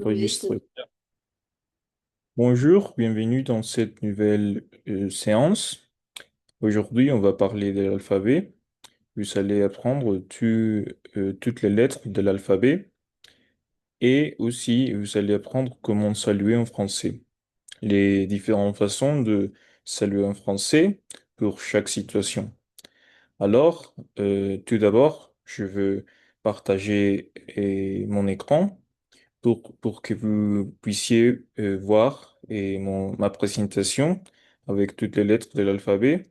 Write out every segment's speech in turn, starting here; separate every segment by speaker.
Speaker 1: Enregistré. Bonjour, bienvenue dans cette nouvelle séance. Aujourd'hui, on va parler de l'alphabet. Vous allez apprendre toutes les lettres de l'alphabet et aussi vous allez apprendre comment saluer en français. Les différentes façons de saluer en français pour chaque situation. Alors, tout d'abord, je veux partager mon écran pour que vous puissiez voir ma présentation avec toutes les lettres de l'alphabet.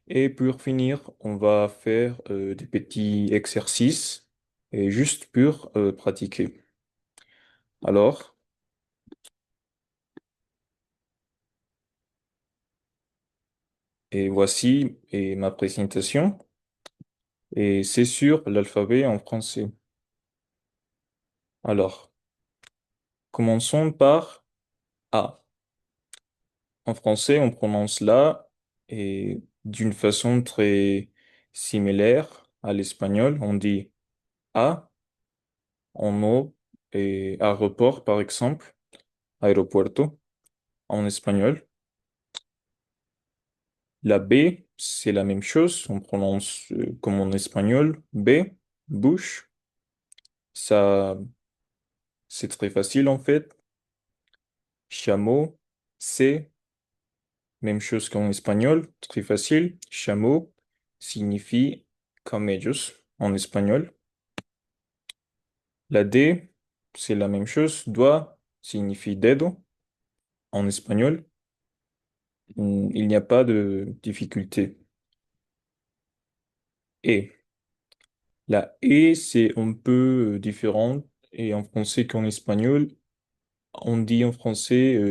Speaker 1: Et pour finir, on va faire des petits exercices et juste pour pratiquer. Alors, et voici ma présentation. Et c'est sur l'alphabet en français. Alors, commençons par A. En français, on prononce la et d'une façon très similaire à l'espagnol. On dit A en mot et aéroport, par exemple, aeropuerto en espagnol. La B, c'est la même chose. On prononce comme en espagnol. B, bouche. Ça, c'est très facile en fait. Chameau, C, même chose qu'en espagnol. Très facile. Chameau signifie camellos en espagnol. La D, c'est la même chose. Doigt signifie dedo en espagnol. Il n'y a pas de difficulté. Et la E, c'est un peu différent. Et en français qu'en espagnol, on dit en français,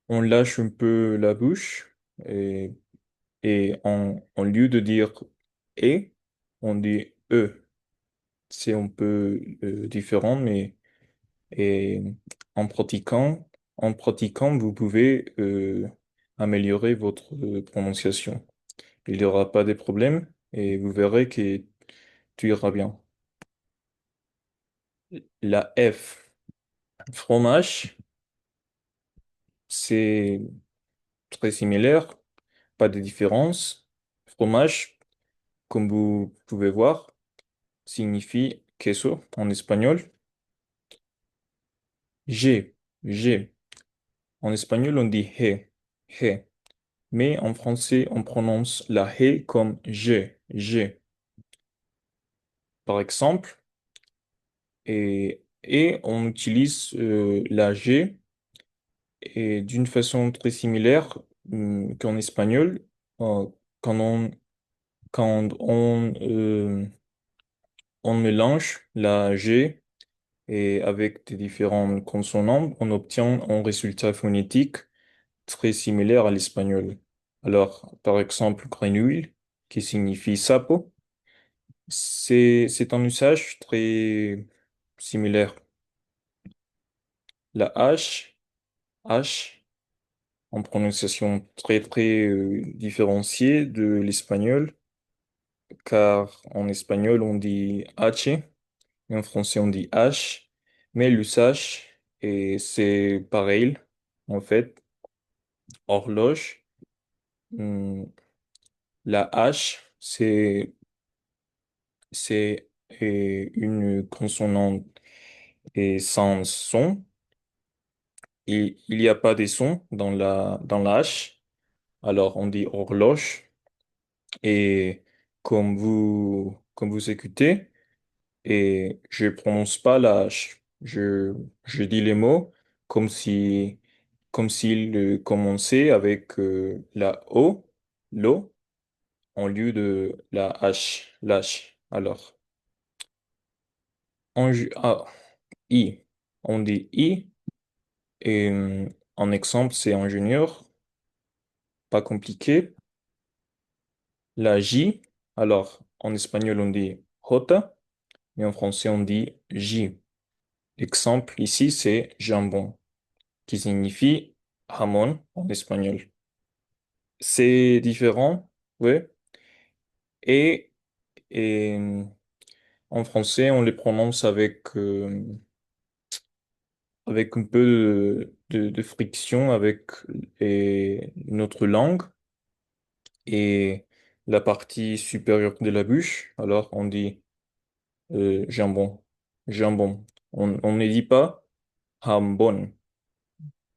Speaker 1: on lâche un peu la bouche. Et en lieu de dire E, on dit E. C'est un peu différent, mais et en pratiquant, vous pouvez améliorer votre prononciation. Il n'y aura pas de problème et vous verrez que tu iras bien. La F, fromage, c'est très similaire, pas de différence. Fromage, comme vous pouvez voir, signifie queso en espagnol. G, G. En espagnol, on dit he, he. Mais en français, on prononce la he comme G, G. Par exemple, et on utilise la G et d'une façon très similaire qu'en espagnol, euh, quand on, quand on mélange la G et avec des différents consonants, on obtient un résultat phonétique très similaire à l'espagnol. Alors, par exemple, grenouille, qui signifie sapo, c'est un usage très similaire. La H, en prononciation très très différenciée de l'espagnol, car en espagnol on dit H et en français on dit H, mais l'usage c'est pareil en fait. Horloge, hum, la H c'est une consonante et sans son. Et il n'y a pas de son dans la H, alors on dit horloge. Et comme vous écoutez, et je prononce pas la H. Je dis les mots comme si, comme s'ils commençaient avec la O, l'O, en lieu de la H, l'H. Alors, I, on dit I, et en exemple, c'est ingénieur, pas compliqué. La J, alors, en espagnol, on dit J, mais en français, on dit J. L'exemple ici, c'est jambon, qui signifie jamón en espagnol. C'est différent, oui. Et, et en français, on les prononce avec avec un peu de friction avec notre langue et la partie supérieure de la bouche. Alors on dit jambon, jambon. On ne dit pas jambon.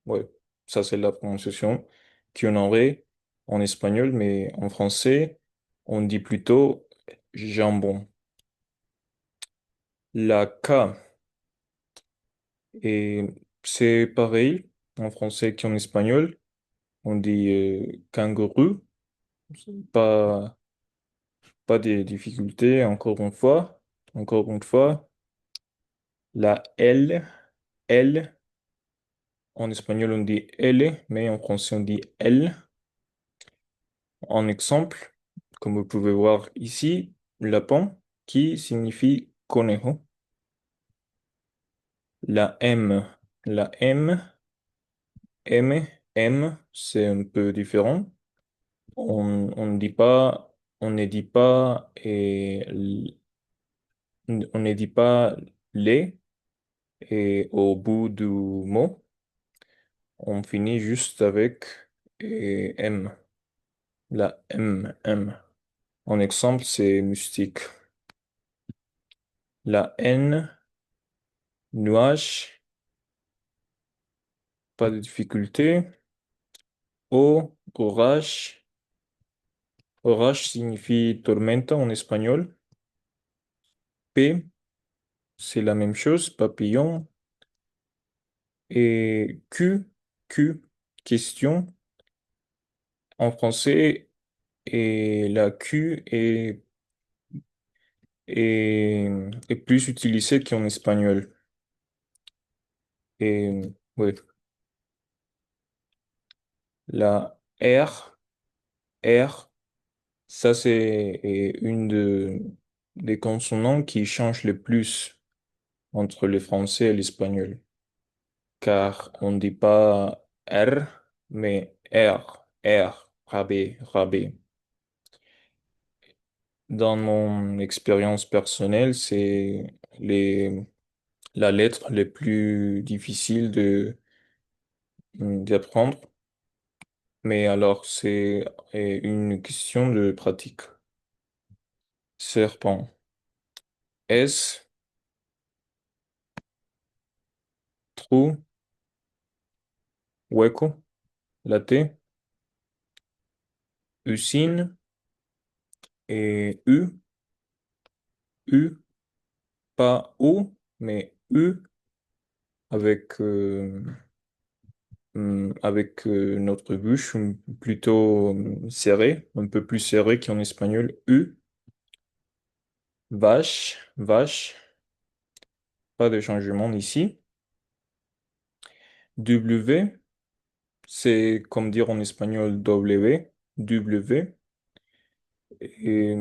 Speaker 1: Ouais, ça c'est la prononciation qu'on aurait en espagnol, mais en français, on dit plutôt jambon. La K, et c'est pareil en français qu'en espagnol. On dit kangourou. Pas, pas de difficultés, encore une fois. La L, L, en espagnol on dit L, mais en français on dit L. En exemple, comme vous pouvez voir ici, lapin qui signifie conejo. La M, la M, M, c'est un peu différent. On ne dit pas, on ne dit pas, on ne dit pas les et au bout du mot, on finit juste avec M. La M, M. En exemple, c'est mystique. La N, nuage, pas de difficulté. O, orage. Orage signifie tormenta en espagnol. P, c'est la même chose, papillon. Et Q, question. En français, et la Q est plus utilisée qu'en espagnol. Et ouais, la R, ça c'est des consonants qui changent le plus entre le français et l'espagnol. Car on ne dit pas R, mais rabais, rabais. Dans mon expérience personnelle, c'est la lettre la plus difficile d'apprendre. Mais alors, c'est une question de pratique. Serpent. S, trou, hueco, la T, usine et U, pas O, mais U avec, avec notre bouche plutôt serrée, un peu plus serrée qu'en espagnol. U, vache, vache, pas de changement ici. W, c'est comme dire en espagnol W, W. Et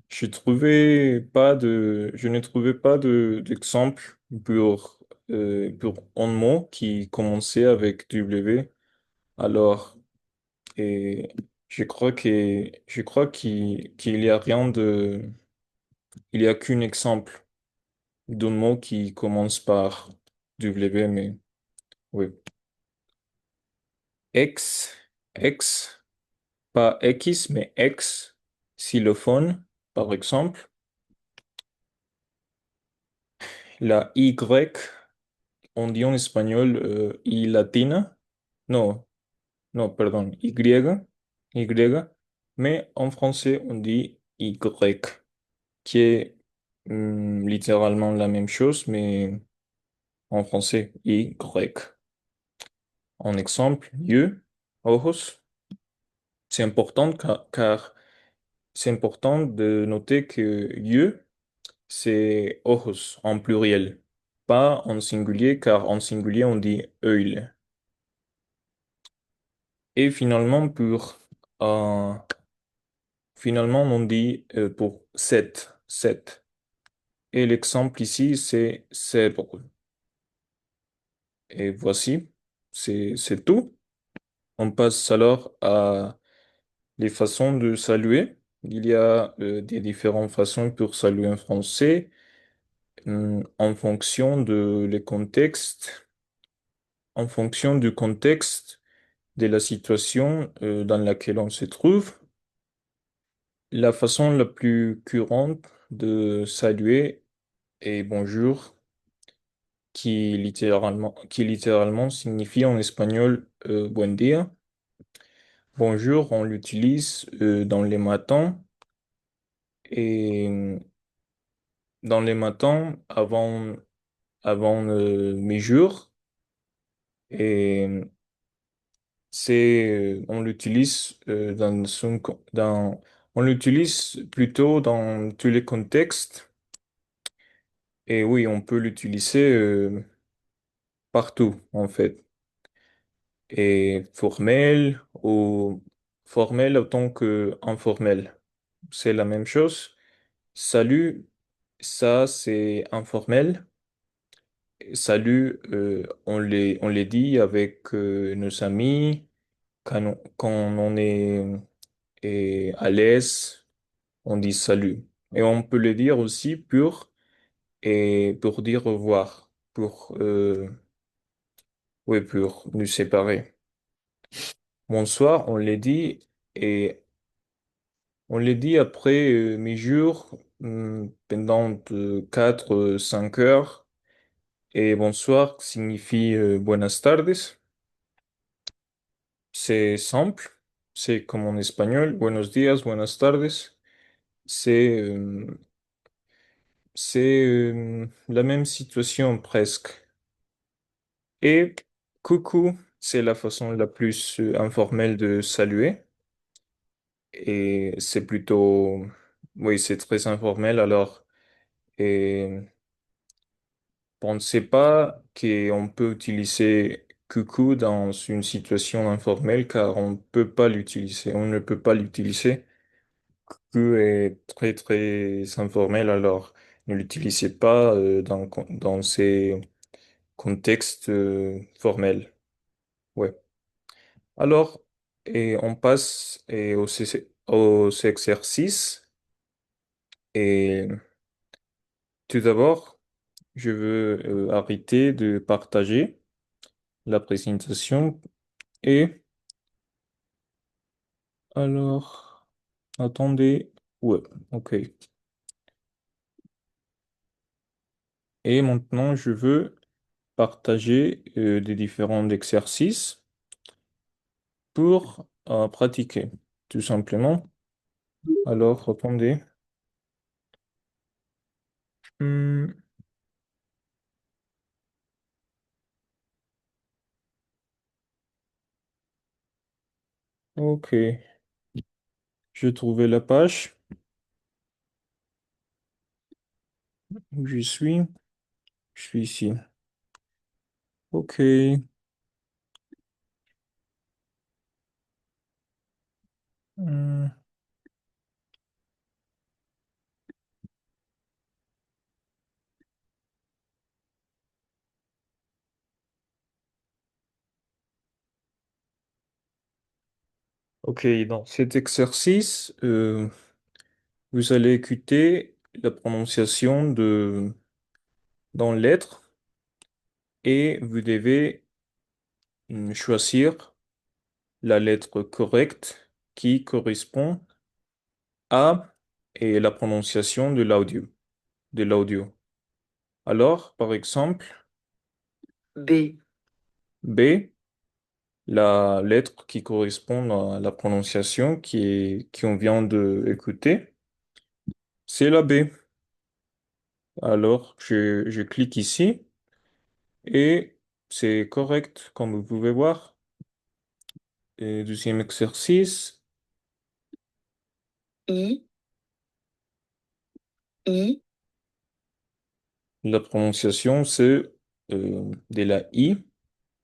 Speaker 1: je ne trouvais pas d'exemple pour un mot qui commençait avec W. Alors, et je crois qu'il y a rien il y a qu'un exemple d'un mot qui commence par W, mais oui. X, X, pas X, mais X, xylophone, par exemple. La Y, on dit en espagnol I latina. Non, non, pardon, Y, mais en français on dit Y, qui est littéralement la même chose, mais en français Y. En exemple, yeux, ojos, c'est important car c'est important de noter que yeux, c'est ojos en pluriel, pas en singulier, car en singulier on dit œil. Et finalement, euh, finalement, on dit pour sept. Et l'exemple ici, c'est zèbre. Et voici, c'est tout. On passe alors à les façons de saluer. Il y a des différentes façons pour saluer en français. en fonction de les contextes, en fonction du contexte de la situation dans laquelle on se trouve. La façon la plus courante de saluer est bonjour, qui littéralement signifie en espagnol buen día. Bonjour, on l'utilise dans les matins et dans les matins avant mes jours et on l'utilise on l'utilise plutôt dans tous les contextes et oui, on peut l'utiliser partout en fait et formel autant que informel. C'est la même chose. Salut, ça c'est informel. Salut, on les dit avec nos amis quand on est à l'aise, on dit salut. Et on peut le dire aussi pour dire au revoir, pour nous séparer. Bonsoir, et on les dit après mes jours, pendant 4, 5 heures. Et bonsoir signifie buenas tardes. C'est simple. C'est comme en espagnol. Buenos días, buenas tardes. C'est la même situation presque. Et coucou, c'est la façon la plus informelle de saluer. Et c'est plutôt, oui, c'est très informel. Alors, et pensez pas qu'on peut utiliser coucou dans une situation informelle car on peut pas l'utiliser. On ne peut pas l'utiliser. Coucou est très très informel, alors ne l'utilisez pas dans ces contextes formels. Ouais. Alors, et on passe aux exercices. Et tout d'abord, je veux arrêter de partager la présentation. Et alors, attendez. Ouais, ok. Et maintenant, je veux partager des différents exercices pour pratiquer, tout simplement. Alors, attendez. Hmm, ok, je trouvais la page où je suis. Je suis ici. Ok. Hmm, ok, dans cet exercice, vous allez écouter la prononciation dans lettres et vous devez choisir la lettre correcte qui correspond à et la prononciation de l'audio. Alors, par exemple,
Speaker 2: B,
Speaker 1: B, la lettre qui correspond à la prononciation qu'on vient de écouter, c'est la B. Alors, je clique ici et c'est correct, comme vous pouvez voir. Et deuxième exercice,
Speaker 2: I, I,
Speaker 1: la prononciation, c'est de la I.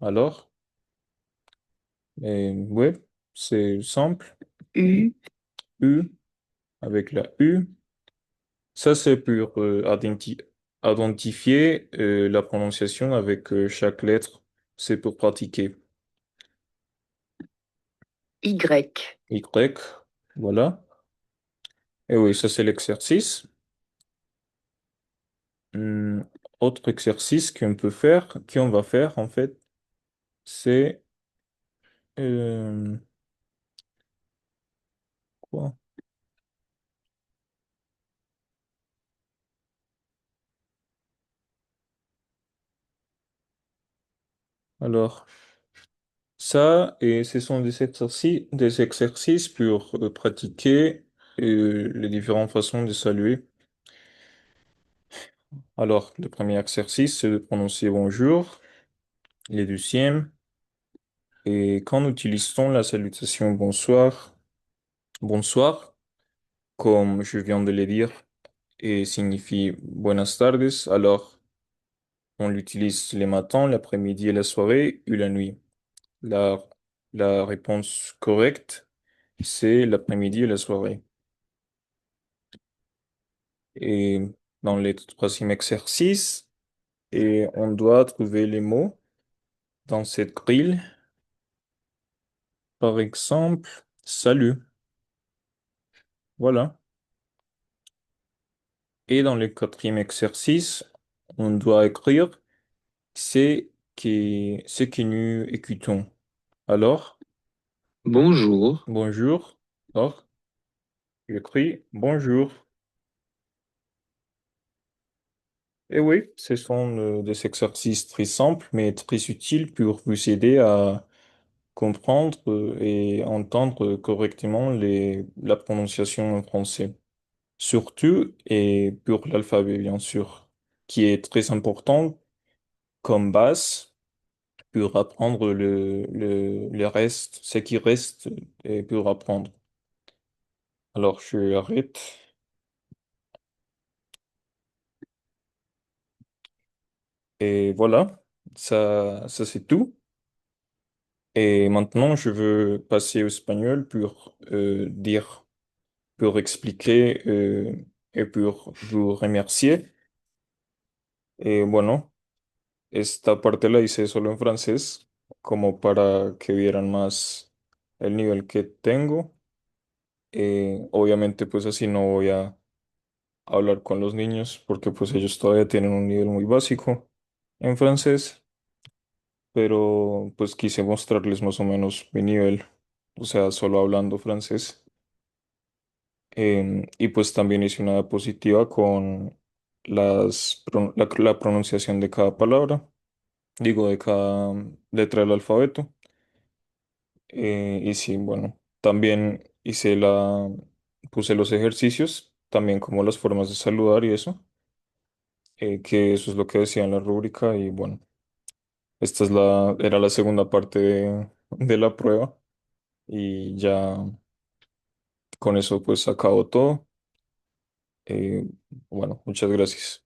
Speaker 1: Alors, ouais, c'est simple.
Speaker 2: U,
Speaker 1: U avec la U. Ça, c'est pour identifier la prononciation avec chaque lettre. C'est pour pratiquer.
Speaker 2: Y,
Speaker 1: Y, voilà. Et oui, ça, c'est l'exercice. Hmm, autre exercice qu'on va faire en fait, c'est euh, quoi? Alors, ça, et ce sont des exercices pour pratiquer les différentes façons de saluer. Alors, le premier exercice, c'est de prononcer bonjour. Le deuxième, et quand nous utilisons la salutation bonsoir, comme je viens de le dire, et signifie buenas tardes, alors on l'utilise le matin, l'après-midi et la soirée ou la nuit. La, la réponse correcte, c'est l'après-midi et la soirée. Et dans le troisième exercice, et on doit trouver les mots dans cette grille. Par exemple, salut. Voilà. Et dans le quatrième exercice, on doit écrire ce que nous écoutons. Alors,
Speaker 2: Bonjour.
Speaker 1: bonjour. Alors, j'écris bonjour. Et oui, ce sont des exercices très simples, mais très utiles pour vous aider à comprendre et entendre correctement la prononciation en français. Surtout, et pour l'alphabet, bien sûr, qui est très important comme base pour apprendre le reste, ce qui reste et pour apprendre. Alors, je arrête. Et voilà, ça c'est tout. Et maintenant, je veux passer au espagnol pour pour expliquer et pour vous remercier. Et bueno, esta parte la hice solo en francés, como para que vieran más el nivel que tengo. Obviamente, pues así no voy a hablar con los niños porque pues ellos todavía tienen un nivel muy básico en francés, pero pues quise mostrarles más o menos mi nivel, o sea, solo hablando francés. Y pues también hice una diapositiva con la pronunciación de cada palabra, digo, de cada letra del alfabeto. Y sí, bueno, también puse los ejercicios, también como las formas de saludar y eso, que eso es lo que decía en la rúbrica y bueno, era la segunda parte de la prueba y ya con eso pues acabó todo. Eh, bueno, muchas gracias.